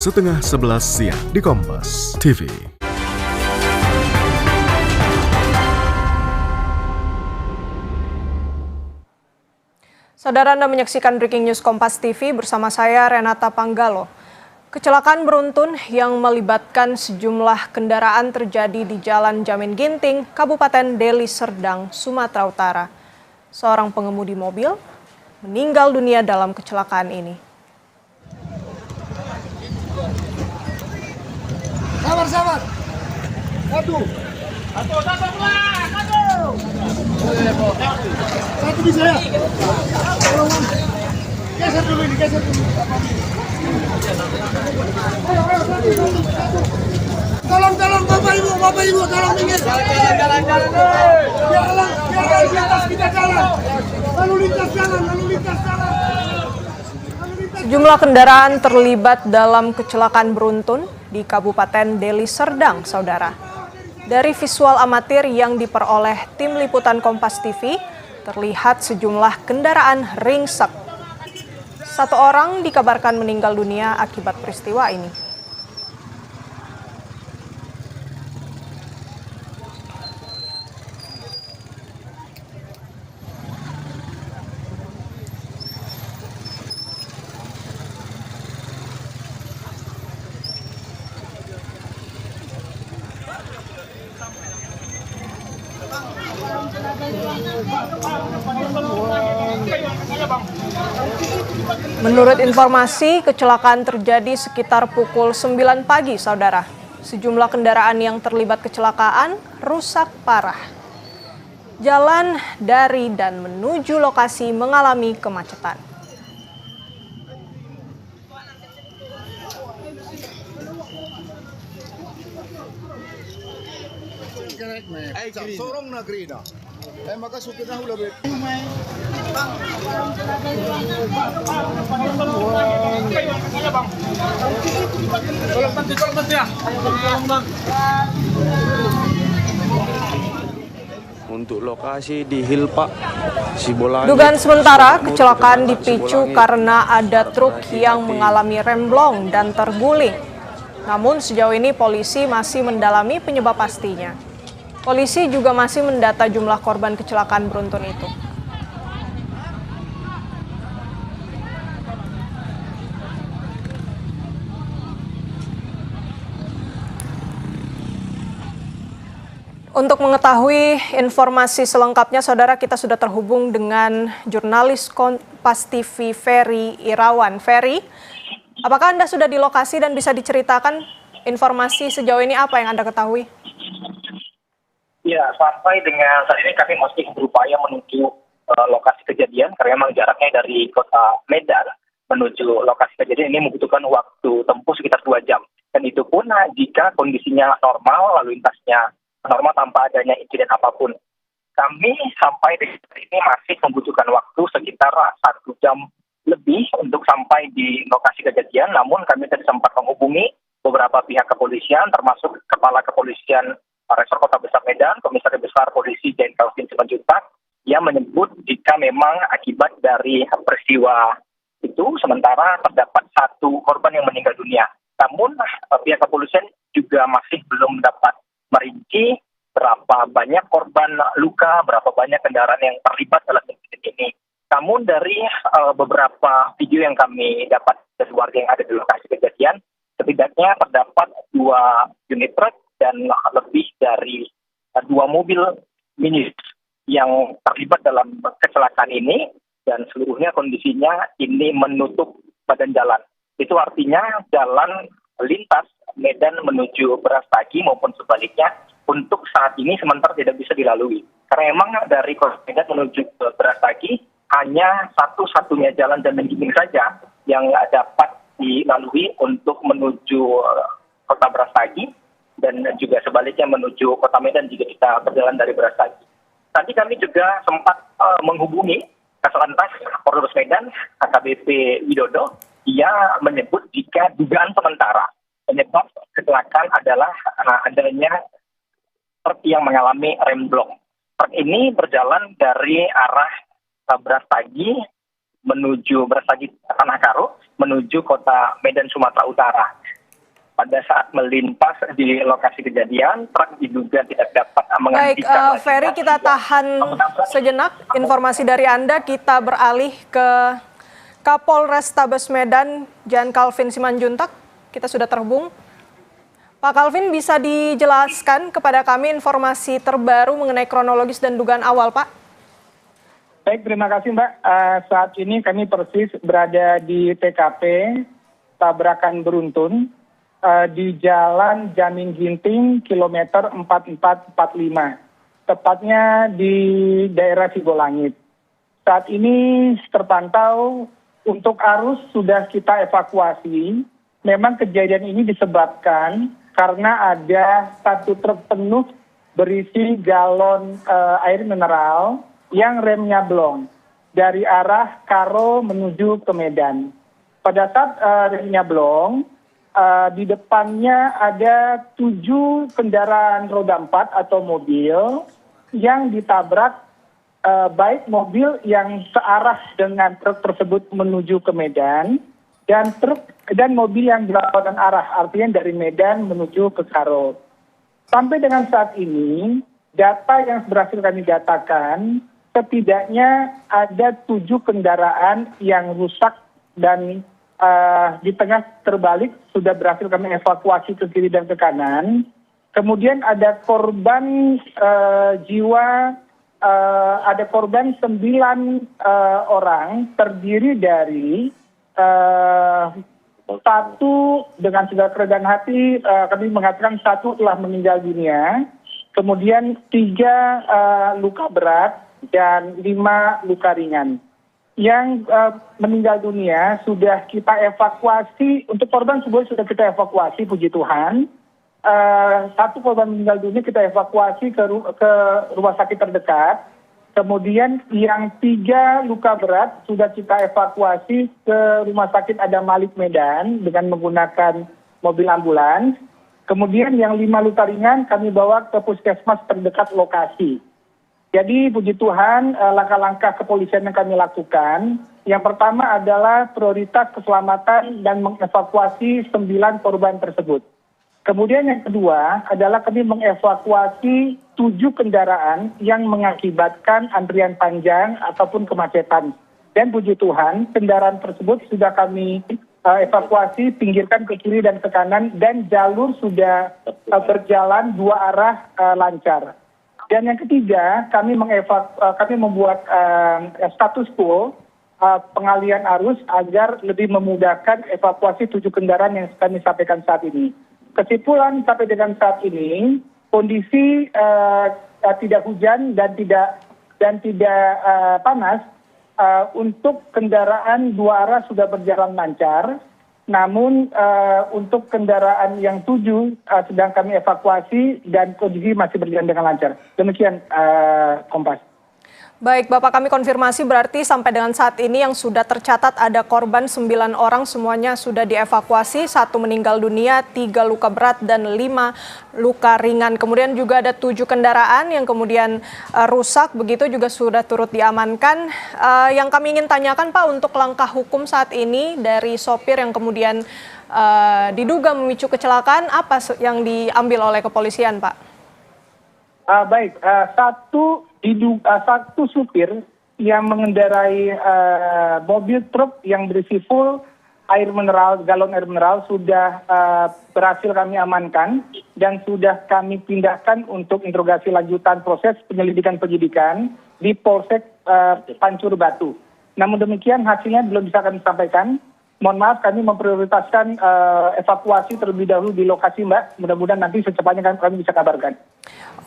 setengah 11 siang di Kompas TV. Saudara, Anda menyaksikan Breaking News Kompas TV bersama saya Renata Panggalo. Kecelakaan beruntun yang melibatkan sejumlah kendaraan terjadi di Jalan Jamin Ginting, Kabupaten Deli Serdang, Sumatera Utara. Seorang pengemudi mobil meninggal dunia dalam kecelakaan ini. Sabar. Aduh. Satu bisa ya. Geser dulu. Tolong Bapak Ibu, tolong minggir. Jalan. Biar di atas kita jalan. Lalu lintas jalan. Sejumlah kendaraan terlibat dalam kecelakaan beruntun di Kabupaten Deli Serdang, saudara. Dari visual amatir yang diperoleh tim liputan Kompas TV, terlihat sejumlah kendaraan ringsek. Satu orang dikabarkan meninggal dunia akibat peristiwa ini. Menurut informasi, kecelakaan terjadi sekitar pukul 9 pagi, saudara. Sejumlah kendaraan yang terlibat kecelakaan rusak parah. Jalan dari dan menuju lokasi mengalami kemacetan. Sorong negeri dah. Maka supirnya udah beda. Untuk lokasi di Hilpa, Sibolangit. Dugaan sementara kecelakaan dipicu karena ada truk yang mengalami remblong dan terguling. Namun sejauh ini polisi masih mendalami penyebab pastinya. Polisi juga masih mendata jumlah korban kecelakaan beruntun itu. Untuk mengetahui informasi selengkapnya, saudara, kita sudah terhubung dengan jurnalis Kompas TV Ferry Irawan. Ferry, apakah Anda sudah di lokasi dan bisa diceritakan informasi sejauh ini apa yang Anda ketahui? Ya, sampai dengan saat ini kami masih berupaya menuju lokasi kejadian karena memang jaraknya dari kota Medan menuju lokasi kejadian ini membutuhkan waktu tempuh sekitar 2 jam. Dan itu pun jika kondisinya normal, lalu lintasnya normal tanpa adanya insiden apapun. Kami sampai di sini masih membutuhkan waktu sekitar 1 jam lebih untuk sampai di lokasi kejadian. Namun kami tadi sempat menghubungi beberapa pihak kepolisian, termasuk Kepala Kepolisian Resor Kota Besar Medan, Komisaris Besar Polisi Jain Calvin Simanjuntak, yang menyebut jika memang akibat dari peristiwa itu sementara terdapat 1 korban yang meninggal dunia. Namun pihak kepolisian juga masih belum dapat merinci berapa banyak korban luka, berapa banyak kendaraan yang terlibat dalam insiden ini. Namun dari beberapa video yang kami dapat dari warga yang ada di lokasi kejadian, setidaknya terdapat 2 unit truk dan lebih dari 2 mobil minibus yang terlibat dalam kecelakaan ini, dan seluruhnya kondisinya ini menutup badan jalan. Itu artinya jalan lintas Medan menuju Brastagi maupun sebaliknya untuk saat ini sementara tidak bisa dilalui. Karena memang dari kota Medan menuju ke Brastagi hanya satu-satunya jalan Jamin Ginting saja yang dapat dilalui untuk menuju kota Brastagi, dan juga sebaliknya menuju kota Medan jika kita berjalan dari Brastagi. Tadi kami juga sempat menghubungi Kaslantas Polres Medan, AKBP Widodo. Ia menyebut jika dugaan sementara penyebab kecelakaan adalah adanya truk yang mengalami remblong. Truk ini berjalan dari arah Brastagi menuju Brastagi Tanah Karo menuju kota Medan Sumatera Utara. pada saat melintas di lokasi kejadian, truk diduga tidak dapat Baik, menghentikan. Ferry, kita tahan sejenak informasi dari Anda. Kita beralih ke Kapolres Tabes Medan, Jan Calvin Simanjuntak. Kita sudah terhubung. Pak Calvin, bisa dijelaskan kepada kami informasi terbaru mengenai kronologis dan dugaan awal, Pak? Baik, terima kasih Mbak. Saat ini kami persis berada di TKP tabrakan beruntun di Jalan Jamin Ginting, kilometer 4445, tepatnya di daerah Sigolangit. Saat ini terpantau untuk arus sudah kita evakuasi. Memang kejadian ini disebabkan karena ada satu truk penuh berisi galon air mineral yang remnya blong dari arah Karo menuju ke Medan. Pada saat remnya blong, di depannya ada 7 kendaraan roda 4 atau mobil yang ditabrak, baik mobil yang searah dengan truk tersebut menuju ke Medan dan mobil yang berlawanan arah, artinya dari Medan menuju ke Karo. Sampai dengan saat ini, data yang berhasil kami datakan, setidaknya ada 7 kendaraan yang rusak dan di tengah terbalik sudah berhasil kami evakuasi ke kiri dan ke kanan. Kemudian ada korban jiwa, ada korban 9 orang, terdiri dari satu dengan segala kerendahan hati kami mengatakan 1 telah meninggal dunia, kemudian 3 luka berat dan 5 luka ringan. Yang meninggal dunia sudah kita evakuasi, untuk korban semuanya sudah kita evakuasi, puji Tuhan. 1 korban meninggal dunia kita evakuasi ke rumah sakit terdekat. Kemudian yang 3 luka berat sudah kita evakuasi ke Rumah Sakit Adam Malik Medan dengan menggunakan mobil ambulans. Kemudian yang 5 luka ringan kami bawa ke puskesmas terdekat lokasi. Jadi puji Tuhan, langkah-langkah kepolisian yang kami lakukan, yang pertama adalah prioritas keselamatan dan mengevakuasi 9 korban tersebut. Kemudian yang kedua adalah kami mengevakuasi 7 kendaraan yang mengakibatkan antrian panjang ataupun kemacetan. Dan puji Tuhan, kendaraan tersebut sudah kami evakuasi, pinggirkan ke kiri dan ke kanan, dan jalur sudah berjalan 2 arah lancar. Dan yang ketiga, kami membuat status quo pengalian arus agar lebih memudahkan evakuasi 7 kendaraan yang kami sampaikan saat ini. Kesimpulan sampai dengan saat ini, kondisi tidak hujan dan tidak panas. Untuk kendaraan 2 arah sudah berjalan lancar. Namun untuk kendaraan yang 7 sedang kami evakuasi dan kondisi masih berjalan dengan lancar. Demikian Kompas. Baik, Bapak, kami konfirmasi berarti sampai dengan saat ini yang sudah tercatat ada korban 9 orang, semuanya sudah dievakuasi, 1 meninggal dunia, 3 luka berat dan 5 luka ringan. Kemudian juga ada 7 kendaraan yang kemudian rusak, begitu juga sudah turut diamankan. Yang kami ingin tanyakan, Pak, untuk langkah hukum saat ini dari sopir yang kemudian diduga memicu kecelakaan, apa yang diambil oleh kepolisian, Pak? Baik, satu supir yang mengendarai mobil truk yang berisi full air mineral, galon air mineral sudah berhasil kami amankan dan sudah kami pindahkan untuk interogasi lanjutan proses penyelidikan-penyidikan di Polsek Pancur Batu. Namun demikian hasilnya belum bisa kami sampaikan. Mohon maaf, kami memprioritaskan evakuasi terlebih dahulu di lokasi, Mbak. Mudah-mudahan nanti secepatnya kami bisa kabarkan.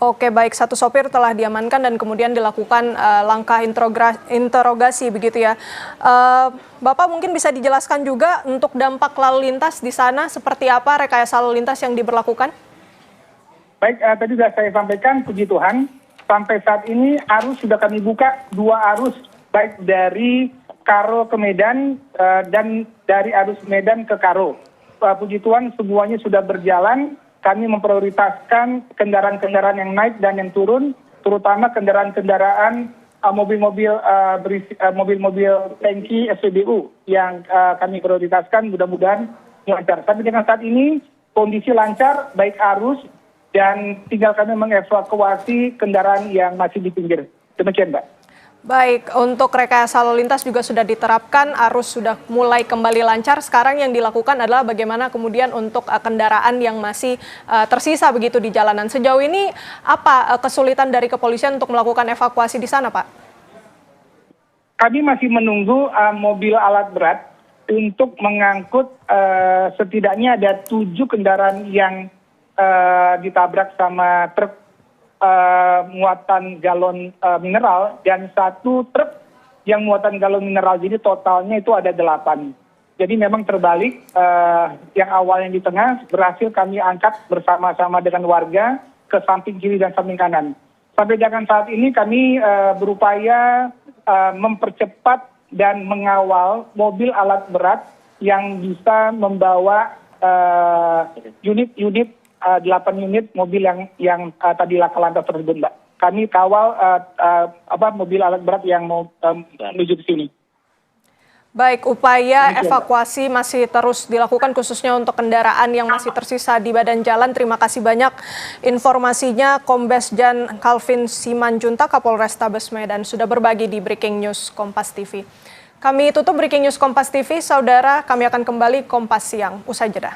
Oke, baik, 1 sopir telah diamankan dan kemudian dilakukan langkah interogasi begitu ya. Bapak mungkin bisa dijelaskan juga untuk dampak lalu lintas di sana seperti apa rekayasa lalu lintas yang diberlakukan? Baik, tadi sudah saya sampaikan, puji Tuhan, sampai saat ini arus sudah kami buka 2 arus, baik dari Karo ke Medan dan dari arus Medan ke Karo. Puji Tuhan semuanya sudah berjalan. Kami memprioritaskan kendaraan-kendaraan yang naik dan yang turun, terutama kendaraan-kendaraan mobil-mobil tangki SPBU yang kami prioritaskan, mudah-mudahan lancar. Tapi dengan saat ini kondisi lancar, baik arus, dan tinggal kami mengevakuasi kendaraan yang masih di pinggir. Demikian, Mbak. Baik, untuk rekayasa lalu lintas juga sudah diterapkan, arus sudah mulai kembali lancar. Sekarang yang dilakukan adalah bagaimana kemudian untuk kendaraan yang masih tersisa begitu di jalanan. Sejauh ini apa kesulitan dari kepolisian untuk melakukan evakuasi di sana, Pak? Kami masih menunggu mobil alat berat untuk mengangkut setidaknya ada 7 kendaraan yang ditabrak sama truk muatan galon mineral dan 1 truk yang muatan galon mineral. Jadi totalnya itu ada 8. Jadi memang terbalik, yang awalnya di tengah berhasil kami angkat bersama-sama dengan warga ke samping kiri dan samping kanan. Sampai dengan saat ini kami berupaya mempercepat dan mengawal mobil alat berat yang bisa membawa unit-unit 8 unit mobil yang tadi laka lantas tersebut, Mbak. Kami kawal mobil alat berat yang mau menuju ke sini. Baik, upaya evakuasi masih terus dilakukan khususnya untuk kendaraan yang masih tersisa di badan jalan. Terima kasih banyak informasinya Kombes Jan Calvin Simanjuntak, Kapolrestabes Medan, sudah berbagi di Breaking News Kompas TV. Kami tutup Breaking News Kompas TV, saudara. Kami akan kembali Kompas Siang usai jeda.